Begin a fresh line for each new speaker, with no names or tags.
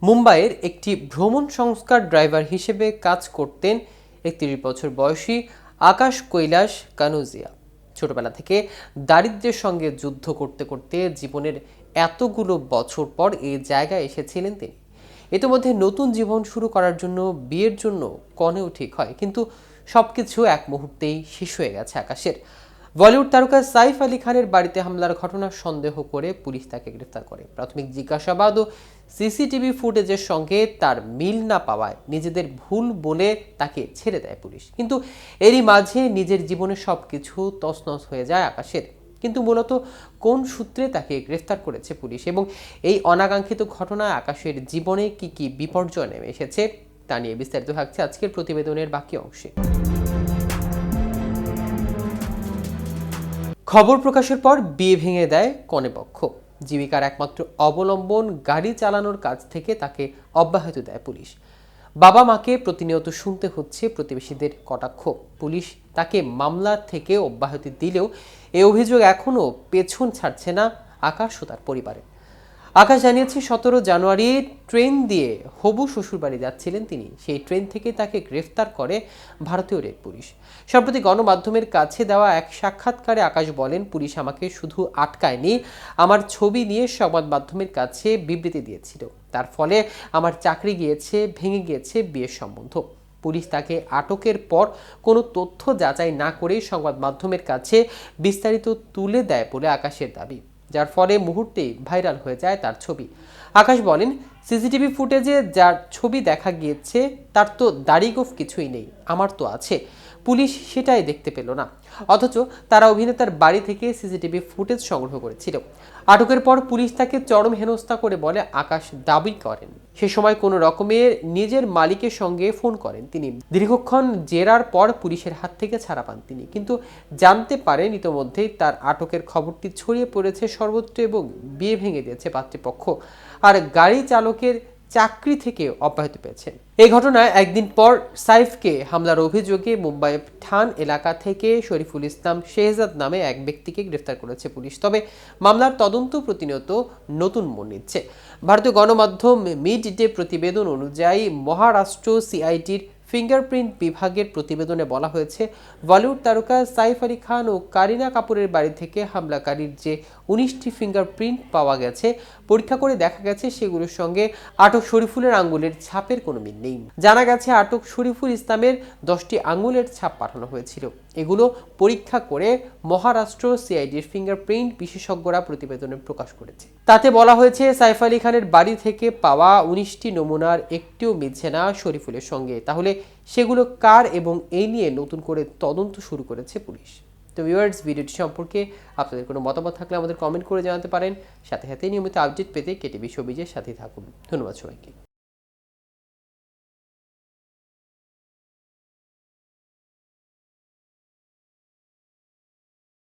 মুম্বাইয়ের একটি ভ্রমণ সংস্থার ড্রাইভার হিসেবে কাজ করতেন ৩১ বছর বয়সী আকাশ কৈলাস কানুজিয়া। ছোটবেলা থেকে দারিদ্র্যের সঙ্গে যুদ্ধ করতে করতে জীবনের এতগুলো বছর পর এই জায়গায় এসেছিলেন তিনি। ইতিমধ্যে নতুন জীবন শুরু করার জন্য বিয়ের জন্য কনেও ঠিক হয়, কিন্তু সবকিছু এক মুহূর্তেই শেষ হয়ে গেছে আকাশের। বলিউড তারকা সাইফ আলী খানের বাড়িতে হামলার ঘটনা সন্দেহ করে পুলিশ তাকে গ্রেফতার করে। প্রাথমিক জিজ্ঞাসাবাদ ও সিসিটিভি ফুটেজের সঙ্গে তার মিল না পাওয়ায় নিজেদের ভুল বলে তাকে ছেড়ে দেয় পুলিশ। কিন্তু এরই মাঝে নিজের জীবনের সবকিছু তছনছ হয়ে যায় আকাশের। কিন্তু মূলত কোন সূত্রে তাকে গ্রেফতার করেছে পুলিশ এবং এই অনাকাঙ্ক্ষিত ঘটনায় আকাশের জীবনে কি কি বিপর্যয় নেমে এসেছে তা নিয়ে বিস্তারিত থাকছে আজকের প্রতিবেদনের বাকি অংশে। খবর প্রকাশের পর বিয়ে ভেঙে দেয় কনেপক্ষ। জীবিকার একমাত্র অবলম্বন গাড়ি চালানোর কাজ থেকে তাকে অব্যাহতি দেয় পুলিশ। বাবা মাকে প্রতিনিয়ত শুনতে হচ্ছে প্রতিবেশীদের কটাক্ষ। পুলিশ তাকে মামলা থেকে অব্যাহতি দিলেও এই অভিযোগ এখনও পেছন ছাড়ছে না আকাশ ও তার পরিবারের। আকাশ জানিয়েছে ১৭ জানুয়ারি ট্রেন দিয়ে হবু শ্বশুরবাড়ি যাচ্ছিলেন তিনি। সেই ট্রেন থেকে তাকে গ্রেফতার করে ভারতীয় রেল পুলিশ। সম্প্রতি গণমাধ্যমের কাছে দেওয়া এক সাক্ষাৎকারে আকাশ বলেন, পুলিশ আমাকে শুধু আটকায়নি, আমার ছবি নিয়ে সংবাদ মাধ্যমের কাছে বিবৃতি দিয়েছিল। তার ফলে আমার চাকরি গিয়েছে, ভেঙে গিয়েছে বিয়ের সম্বন্ধ। পুলিশ তাকে আটকের পর কোনো তথ্য যাচাই না করে সংবাদ মাধ্যমের কাছে বিস্তারিত তুলে দেয় বলে আকাশের দাবি, যার ফলে মুহূর্তেই ভাইরাল হয়ে যায় তার ছবি। আকাশ বলেন, সিসিটিভি ফুটেজে যার ছবি দেখা গিয়েছে তার তো দাড়িগোঁফ কিছুই নেই, আমার তো আছে। পুলিশ সেটাই দেখতে পেল না, অথচ তারা অভিনেতার বাড়ি থেকে সিসিটিভি ফুটেজ সংগ্রহ করেছিল। আটকের পর পুলিশ তাকে চরম হেনস্থা করে বলে আকাশ দাবি করেন সে সময় কোনো রকমের নিজের মালিকের সঙ্গে ফোন করেন তিনি। দীর্ঘক্ষণ জেরার পর পুলিশের হাত থেকে ছাড়া পান তিনি, কিন্তু জানতে পারেন ইতোমধ্যেই তার আটকের খবরটি ছড়িয়ে পড়েছে সর্বত্র এবং বিয়ে ভেঙে দিয়েছে পাত্রপক্ষ আর গাড়ি চালকের চাকরি থেকে অব্যাহতি পেয়েছেন। এই ঘটনায় একদিন পর সাইফকে হামলার অভিযোগে মুম্বাইয়ের ঠান এলাকা থেকে শরীফুল ইসলাম শেহজাদ নামে এক ব্যক্তিকে গ্রেফতার করেছে পুলিশ। তবে মামলার তদন্ত প্রতিনিয়ত নতুন মোড় নিচ্ছে। ভারতীয় গণমাধ্যম মিড ডে প্রতিবেদন অনুযায়ী মহারাষ্ট্র সিআইডির ফিঙ্গারপ্রিন্ট বিভাগের প্রতিবেদনে বলা হয়েছে, বলিউড তারকা সাইফ আলী খান ও কারিনা কাপুরের বাড়ি থেকে হামলাকারীর যে ১৯টি ফিঙ্গারপ্রিন্ট পাওয়া গেছে, পরীক্ষা করে দেখা গেছে সেগুলোর সঙ্গে আটক শরীফুলের আঙ্গুলের ছাপের কোনো মিল নেই। জানা গেছে আটক শরীফুল ইসলামের 10টি আঙ্গুলের ছাপ পাঠানো হয়েছিল। এগুলো পরীক্ষা করে মহারাষ্ট্র সিআইডির ফিঙ্গারপ্রিন্ট বিশেষজ্ঞরা প্রতিবেদনে প্রকাশ করেছে। তাতে বলা হয়েছে, সাইফ আলী খানের বাড়ি থেকে পাওয়া ১৯টি নমুনার একটিও মিলছে না শরীফুলের সঙ্গে। তাহলে সেগুলো কার এবং এই নিয়ে নতুন করে তদন্ত শুরু করেছে পুলিশ। তো ভিউয়ার্স, ভিডিওটি সম্পর্কে আপনাদের কোনো মতামত থাকলে আমাদের কমেন্ট করে জানাতে পারেন। সাথে সাথে নিয়মিত আপডেট পেতে কেটিভি শোবিজের সাথে থাকুন। ধন্যবাদ সবাইকে।